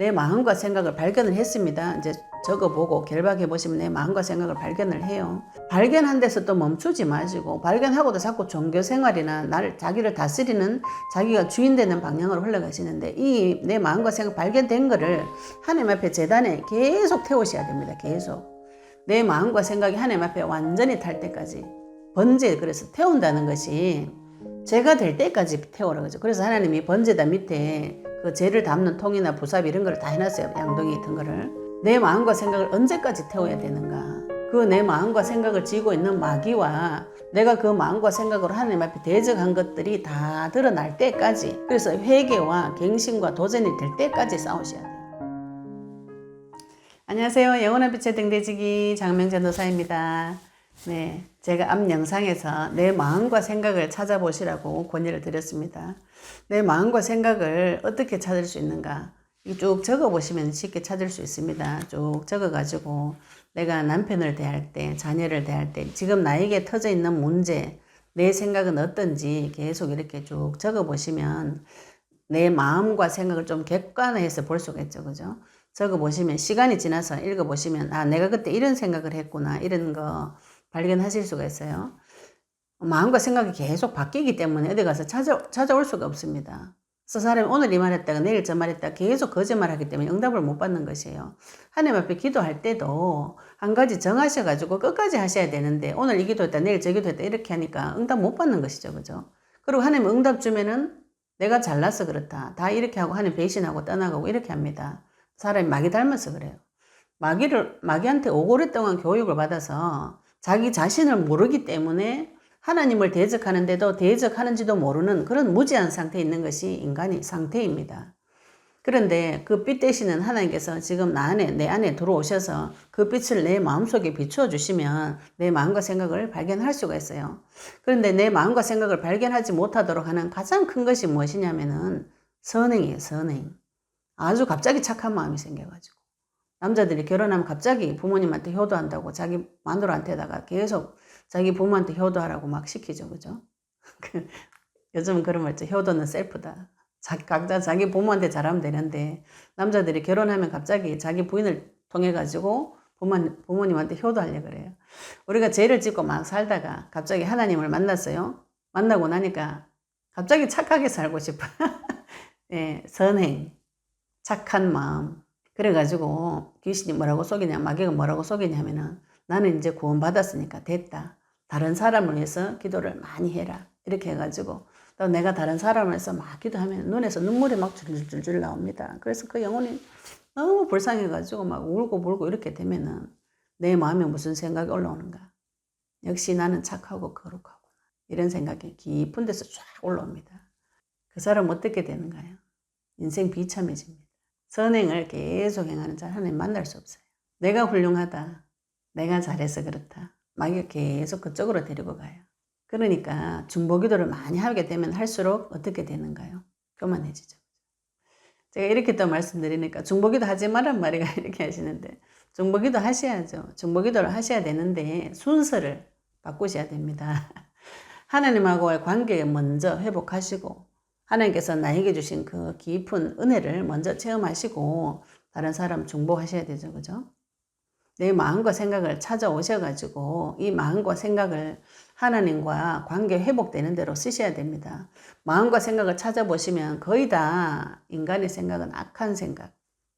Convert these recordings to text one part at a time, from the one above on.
내 마음과 생각을 발견을 했습니다. 이제 적어보고 결박해 보시면 내 마음과 생각을 발견을 해요. 발견한 데서 또 멈추지 마시고 발견하고도 자꾸 종교 생활이나 자기를 다스리는 자기가 주인 되는 방향으로 흘러가시는데 이 내 마음과 생각 발견된 거를 하나님 앞에 제단에 계속 태우셔야 됩니다. 계속. 내 마음과 생각이 하나님 앞에 완전히 탈 때까지 번제 그래서 태운다는 것이 죄가 될 때까지 태우라 그러죠. 그래서 하나님이 번제다 밑에 그 죄를 담는 통이나 부삽 이런 걸 다 해놨어요. 양동이 같은 거를. 내 마음과 생각을 언제까지 태워야 되는가. 그 내 마음과 생각을 지고 있는 마귀와 내가 그 마음과 생각으로 하나님 앞에 대적한 것들이 다 드러날 때까지 그래서 회개와 갱신과 도전이 될 때까지 싸우셔야 돼요. 안녕하세요. 영원한 빛의 등대지기 장명전도사입니다. 네, 제가 앞 영상에서 내 마음과 생각을 찾아보시라고 권유를 드렸습니다. 내 마음과 생각을 어떻게 찾을 수 있는가? 쭉 적어보시면 쉽게 찾을 수 있습니다. 쭉 적어가지고 내가 남편을 대할 때, 자녀를 대할 때, 지금 나에게 터져 있는 문제, 내 생각은 어떤지 계속 이렇게 쭉 적어보시면 내 마음과 생각을 좀 객관화해서 볼 수가 있죠. 그죠? 적어보시면 시간이 지나서 읽어보시면 아 내가 그때 이런 생각을 했구나 이런 거 발견하실 수가 있어요. 마음과 생각이 계속 바뀌기 때문에 어디 가서 찾아올 수가 없습니다. 그래서 사람이 오늘 이 말했다가 내일 저 말했다가 계속 거짓말하기 때문에 응답을 못 받는 것이에요. 하나님 앞에 기도할 때도 한 가지 정하셔가지고 끝까지 하셔야 되는데 오늘 이 기도했다 내일 저 기도했다 이렇게 하니까 응답 못 받는 것이죠. 그죠? 그리고 하나님 응답 주면은 내가 잘나서 그렇다. 다 이렇게 하고 하나님 배신하고 떠나가고 이렇게 합니다. 사람이 마귀 닮아서 그래요. 마귀한테 5개월 동안 교육을 받아서 자기 자신을 모르기 때문에 하나님을 대적하는데도 대적하는지도 모르는 그런 무지한 상태에 있는 것이 인간의 상태입니다. 그런데 그 빛 대신은 하나님께서 지금 내 안에 들어오셔서 그 빛을 내 마음속에 비추어 주시면 내 마음과 생각을 발견할 수가 있어요. 그런데 내 마음과 생각을 발견하지 못하도록 하는 가장 큰 것이 무엇이냐면은 선행이에요. 선행. 아주 갑자기 착한 마음이 생겨가지고 남자들이 결혼하면 갑자기 부모님한테 효도한다고 자기 마누라한테다가 계속 자기 부모한테 효도하라고 막 시키죠. 그죠? 요즘은 그런 말 있죠. 효도는 셀프다. 각자 자기 부모한테 잘하면 되는데 남자들이 결혼하면 갑자기 자기 부인을 통해 가지고 부모님한테 효도하려고 그래요. 우리가 죄를 짓고 막 살다가 갑자기 하나님을 만났어요. 만나고 나니까 갑자기 착하게 살고 싶어. 네, 선행, 착한 마음. 그래가지고 귀신이 뭐라고 속이냐, 마귀가 뭐라고 속이냐면은 나는 이제 구원받았으니까 됐다. 다른 사람을 위해서 기도를 많이 해라. 이렇게 해가지고 또 내가 다른 사람을 위해서 막 기도하면 눈에서 눈물이 막 줄줄줄 나옵니다. 그래서 그 영혼이 너무 불쌍해가지고 막 울고 이렇게 되면은 내 마음에 무슨 생각이 올라오는가. 역시 나는 착하고 거룩하고 이런 생각이 깊은 데서 쫙 올라옵니다. 그 사람은 어떻게 되는가요? 인생 비참해집니다. 선행을 계속 행하는 자 하나님 만날 수 없어요. 내가 훌륭하다. 내가 잘해서 그렇다. 마귀가 계속 그쪽으로 데리고 가요. 그러니까 중보기도를 많이 하게 되면 할수록 어떻게 되는가요? 교만해지죠. 제가 이렇게 또 말씀드리니까 중보기도 하지 말란 말이가 이렇게 하시는데 중보기도 하셔야죠. 중보기도를 하셔야 되는데 순서를 바꾸셔야 됩니다. 하나님하고의 관계 먼저 회복하시고 하나님께서 나에게 주신 그 깊은 은혜를 먼저 체험하시고 다른 사람 중보하셔야 되죠. 그죠? 내 마음과 생각을 찾아오셔가지고 이 마음과 생각을 하나님과 관계 회복되는 대로 쓰셔야 됩니다. 마음과 생각을 찾아보시면 거의 다 인간의 생각은 악한 생각,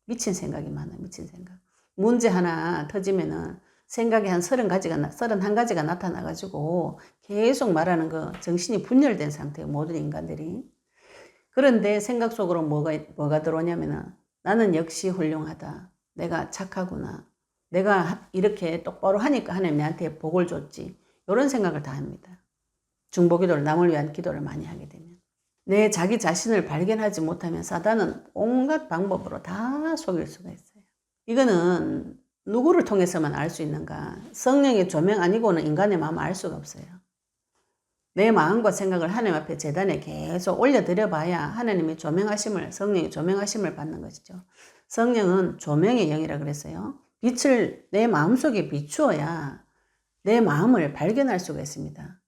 미친 생각이 많아요. 미친 생각. 문제 하나 터지면은 생각이 한 31가지가 나타나가지고 계속 말하는 거 정신이 분열된 상태예요. 모든 인간들이. 그런데 생각 속으로 뭐가 들어오냐면은 나는 역시 훌륭하다. 내가 착하구나. 내가 이렇게 똑바로 하니까 하나님 나한테 복을 줬지. 이런 생각을 다 합니다. 중보기도를 남을 위한 기도를 많이 하게 되면. 내 자기 자신을 발견하지 못하면 사단은 온갖 방법으로 다 속일 수가 있어요. 이거는 누구를 통해서만 알 수 있는가. 성령의 조명 아니고는 인간의 마음을 알 수가 없어요. 내 마음과 생각을 하나님 앞에 제단에 계속 올려드려 봐야 하나님의 조명하심을, 성령의 조명하심을 받는 것이죠. 성령은 조명의 영이라 그랬어요. 빛을 내 마음속에 비추어야 내 마음을 발견할 수가 있습니다.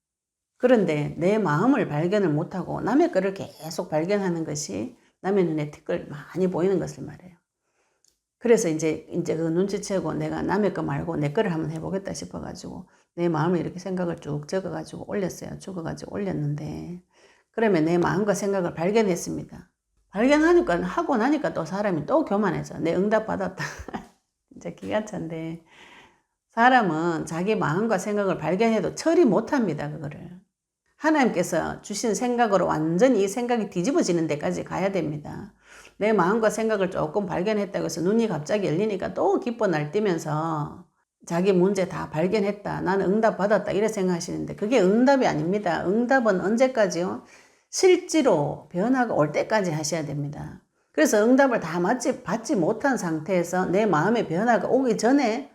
그런데 내 마음을 발견을 못하고 남의 거를 계속 발견하는 것이 남의 눈에 티끌 많이 보이는 것을 말해요. 그래서 이제 그 눈치채고 내가 남의 거 말고 내 거를 한번 해보겠다 싶어가지고 내 마음을 이렇게 생각을 쭉 적어가지고 올렸어요. 적어가지고 올렸는데 그러면 내 마음과 생각을 발견했습니다. 발견하니까 하고 나니까 또 사람이 또 교만해져. 내 응답 받았다. 진짜 기가 찬데 사람은 자기 마음과 생각을 발견해도 처리 못합니다. 그거를. 하나님께서 주신 생각으로 완전히 이 생각이 뒤집어지는 데까지 가야 됩니다. 내 마음과 생각을 조금 발견했다고 해서 눈이 갑자기 열리니까 또 기뻐 날뛰면서 자기 문제 다 발견했다. 나는 응답 받았다. 이래 생각하시는데 그게 응답이 아닙니다. 응답은 언제까지요? 실제로 변화가 올 때까지 하셔야 됩니다. 그래서 응답을 다 받지 못한 상태에서 내 마음의 변화가 오기 전에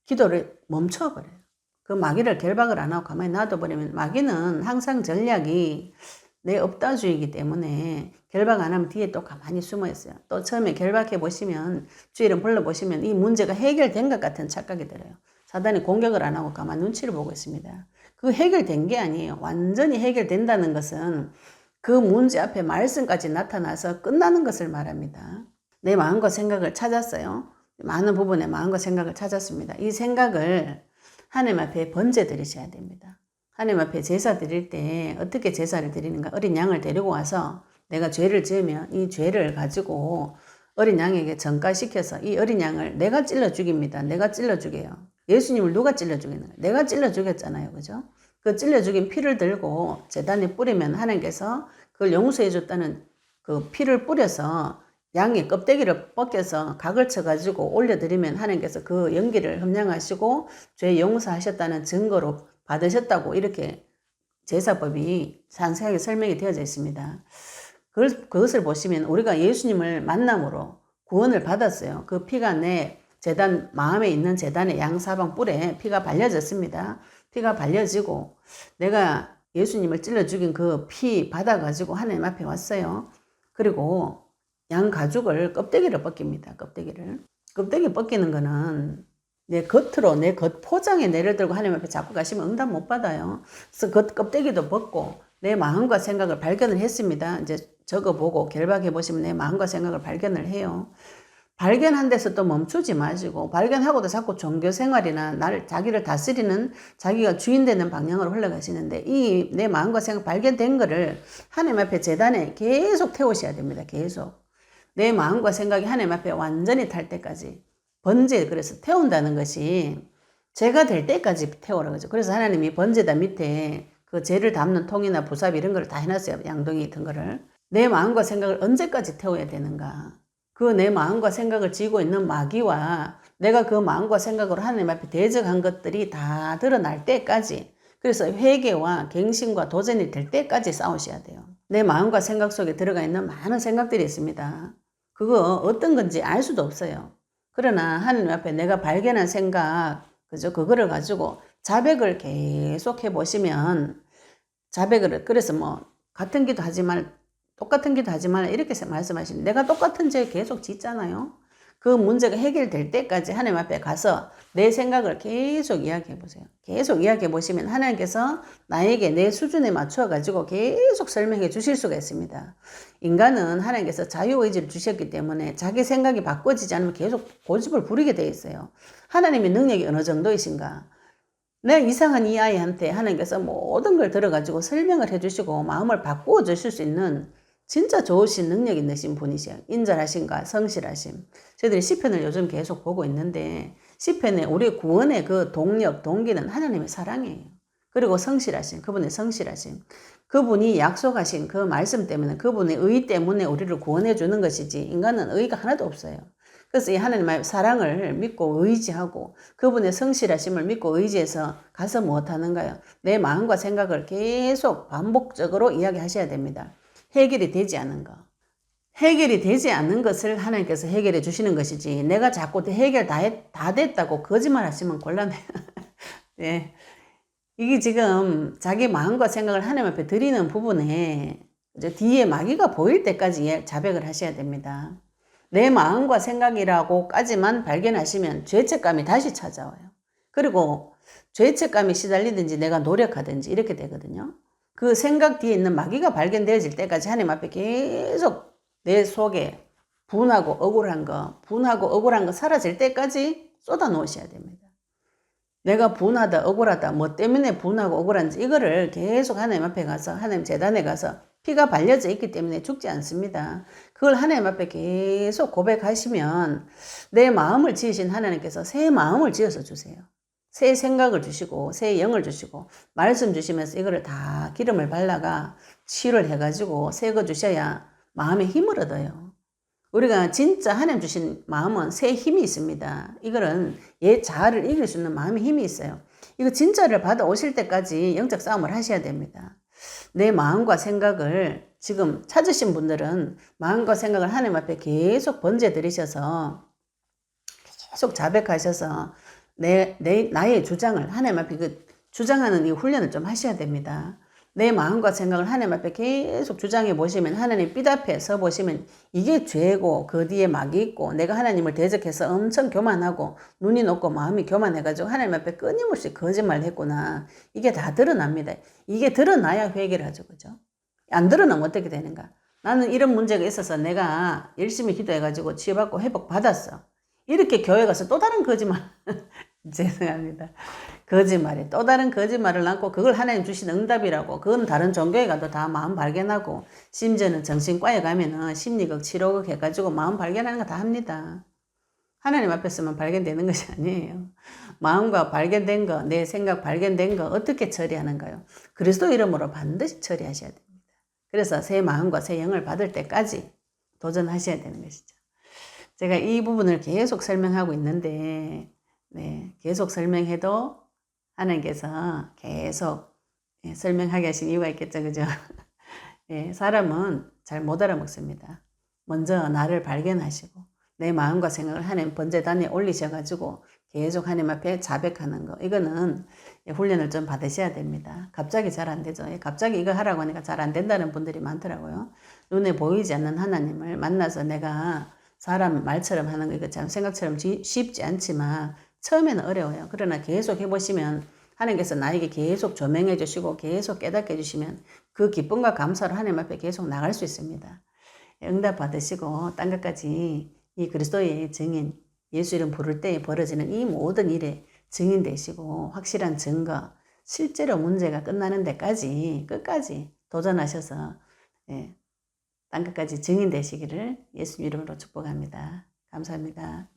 기도를 멈춰버려요. 그 마귀를 결박을 안 하고 가만히 놔둬버리면 마귀는 항상 전략이 내 없다주의이기 때문에 결박 안 하면 뒤에 또 가만히 숨어 있어요. 또 처음에 결박해 보시면 주의를 불러보시면 이 문제가 해결된 것 같은 착각이 들어요. 사단이 공격을 안 하고 가만히 눈치를 보고 있습니다. 그 해결된 게 아니에요. 완전히 해결된다는 것은 그 문제 앞에 말씀까지 나타나서 끝나는 것을 말합니다. 내 마음과 생각을 찾았어요. 많은 부분의 마음과 생각을 찾았습니다. 이 생각을 하나님 앞에 번제 드리셔야 됩니다. 하나님 앞에 제사 드릴 때 어떻게 제사를 드리는가? 어린 양을 데리고 와서 내가 죄를 지으면 이 죄를 가지고 어린 양에게 전가시켜서 이 어린 양을 내가 찔러 죽입니다. 내가 찔러 죽여요. 예수님을 누가 찔러 죽이는가? 내가 찔러 죽였잖아요. 그죠? 그 찔러 죽인 피를 들고 제단에 뿌리면 하나님께서 그걸 용서해 줬다는 그 피를 뿌려서 양의 껍데기를 벗겨서 각을 쳐가지고 올려드리면 하나님께서 그 연기를 흠량하시고 죄 용서하셨다는 증거로 받으셨다고 이렇게 제사법이 상세하게 설명이 되어져 있습니다. 그것을 보시면 우리가 예수님을 만남으로 구원을 받았어요. 그 피가 내 제단, 마음에 있는 제단의 양사방 뿔에 피가 발려졌습니다. 피가 발려지고 내가 예수님을 찔러 죽인 그 피 받아가지고 하나님 앞에 왔어요. 그리고 양 가죽을 껍데기를 벗깁니다. 껍데기 벗기는 거는 내 겉으로 내 겉 포장에 내를 들고 하나님 앞에 자꾸 가시면 응답 못 받아요. 그래서 겉 껍데기도 벗고 내 마음과 생각을 발견을 했습니다. 이제 적어보고 결박해 보시면 내 마음과 생각을 발견을 해요. 발견한 데서 또 멈추지 마시고 발견하고도 자꾸 종교 생활이나 자기를 다스리는 자기가 주인 되는 방향으로 흘러가시는데 이 내 마음과 생각 발견된 거를 하나님 앞에 제단에 계속 태우셔야 됩니다. 계속. 내 마음과 생각이 하나님 앞에 완전히 탈 때까지 번제 그래서 태운다는 것이 죄가 될 때까지 태우라 그러죠. 그래서 하나님이 번제다 밑에 그 죄를 담는 통이나 부삽 이런 걸 다 해놨어요. 양동이 같은 거를. 내 마음과 생각을 언제까지 태워야 되는가. 그 내 마음과 생각을 쥐고 있는 마귀와 내가 그 마음과 생각으로 하나님 앞에 대적한 것들이 다 드러날 때까지 그래서 회개와 갱신과 도전이 될 때까지 싸우셔야 돼요. 내 마음과 생각 속에 들어가 있는 많은 생각들이 있습니다. 그거 어떤 건지 알 수도 없어요. 그러나 하나님 앞에 내가 발견한 생각, 그죠? 그거를 가지고 자백을 계속 해보시면 그래서 뭐 같은 기도 하지 말, 똑같은 기도 하지 말라 이렇게 말씀하시는데 내가 똑같은 죄 계속 짓잖아요. 그 문제가 해결될 때까지 하나님 앞에 가서 내 생각을 계속 이야기해 보세요. 계속 이야기해 보시면 하나님께서 나에게 내 수준에 맞춰 가지고 계속 설명해 주실 수가 있습니다. 인간은 하나님께서 자유의지를 주셨기 때문에 자기 생각이 바꿔지지 않으면 계속 고집을 부리게 돼 있어요. 하나님의 능력이 어느 정도이신가? 내 이상한 이 아이한테 하나님께서 모든 걸 들어가지고 설명을 해주시고 마음을 바꾸어 주실 수 있는 진짜 좋으신 능력 있으신 분이세요. 인자하심과 성실하심. 저희들이 시편을 요즘 계속 보고 있는데 시편에 우리 구원의 그 동력, 동기는 하나님의 사랑이에요. 그리고 성실하심, 그분의 성실하심. 그분이 약속하신 그 말씀 때문에 그분의 의 때문에 우리를 구원해 주는 것이지 인간은 의가 하나도 없어요. 그래서 이 하나님의 사랑을 믿고 의지하고 그분의 성실하심을 믿고 의지해서 가서 무엇하는가요? 내 마음과 생각을 계속 반복적으로 이야기하셔야 됩니다. 해결이 되지 않은 거. 해결이 되지 않는 것을 하나님께서 해결해 주시는 것이지 내가 자꾸 해결 다 됐다고 거짓말 하시면 곤란해요. 네. 이게 지금 자기 마음과 생각을 하나님 앞에 드리는 부분에 이제 뒤에 마귀가 보일 때까지 자백을 하셔야 됩니다. 내 마음과 생각이라고까지만 발견하시면 죄책감이 다시 찾아와요. 그리고 죄책감이 시달리든지 내가 노력하든지 이렇게 되거든요. 그 생각 뒤에 있는 마귀가 발견되어질 때까지 하나님 앞에 계속 내 속에 분하고 억울한 거 사라질 때까지 쏟아 놓으셔야 됩니다. 내가 분하다, 억울하다, 뭐 때문에 분하고 억울한지 이거를 계속 하나님 앞에 가서, 하나님 재단에 가서 피가 발려져 있기 때문에 죽지 않습니다. 그걸 하나님 앞에 계속 고백하시면 내 마음을 지으신 하나님께서 새 마음을 지어서 주세요. 새 생각을 주시고, 새 영을 주시고, 말씀 주시면서 이거를 다 기름을 발라가 치유를 해가지고 새거 주셔야 마음에 힘을 얻어요. 우리가 진짜 하나님 주신 마음은 새 힘이 있습니다. 이거는 옛 자아를 이길 수 있는 마음의 힘이 있어요. 이거 진짜를 받아오실 때까지 영적 싸움을 하셔야 됩니다. 내 마음과 생각을 지금 찾으신 분들은 마음과 생각을 하나님 앞에 계속 번제드리셔서 계속 자백하셔서 나의 주장을 하나님 앞에 주장하는 이 훈련을 좀 하셔야 됩니다. 내 마음과 생각을 하나님 앞에 계속 주장해 보시면 하나님 빛 앞에 서 보시면 이게 죄고 그 뒤에 막이 있고 내가 하나님을 대적해서 엄청 교만하고 눈이 높고 마음이 교만해가지고 하나님 앞에 끊임없이 거짓말을 했구나. 이게 다 드러납니다. 이게 드러나야 회개를 하죠. 그죠? 안 드러나면 어떻게 되는가? 나는 이런 문제가 있어서 내가 열심히 기도해가지고 치유받고 회복받았어. 이렇게 교회 가서 또 다른 거짓말 죄송합니다. 거짓말에 또 다른 거짓말을 낳고 그걸 하나님 주신 응답이라고 그건 다른 종교에 가도 다 마음 발견하고 심지어는 정신과에 가면은 심리극 치료극 해가지고 마음 발견하는 거 다 합니다. 하나님 앞에서만 발견되는 것이 아니에요. 마음과 발견된 거, 내 생각 발견된 거 어떻게 처리하는가요? 그리스도 이름으로 반드시 처리하셔야 됩니다. 그래서 새 마음과 새 영을 받을 때까지 도전하셔야 되는 것이죠. 제가 이 부분을 계속 설명하고 있는데 계속 설명해도 하나님께서 계속 설명하게 하신 이유가 있겠죠. 그죠? 사람은 잘 못 알아먹습니다. 먼저 나를 발견하시고 내 마음과 생각을 하나님 번제단에 올리셔가지고 계속 하나님 앞에 자백하는 거. 이거는 훈련을 좀 받으셔야 됩니다. 갑자기 잘 안 되죠. 갑자기 이거 하라고 하니까 잘 안 된다는 분들이 많더라고요. 눈에 보이지 않는 하나님을 만나서 내가 사람 말처럼 하는 거 이거 참 생각처럼 쉽지 않지만 처음에는 어려워요. 그러나 계속 해보시면 하나님께서 나에게 계속 조명해 주시고 계속 깨닫게 해주시면 그 기쁨과 감사로 하나님 앞에 계속 나갈 수 있습니다. 응답 받으시고 딴 것까지 이 그리스도의 증인 예수 이름 부를 때 벌어지는 이 모든 일에 증인 되시고 확실한 증거 실제로 문제가 끝나는 데까지 끝까지 도전하셔서 딴 것까지 증인 되시기를 예수 이름으로 축복합니다. 감사합니다.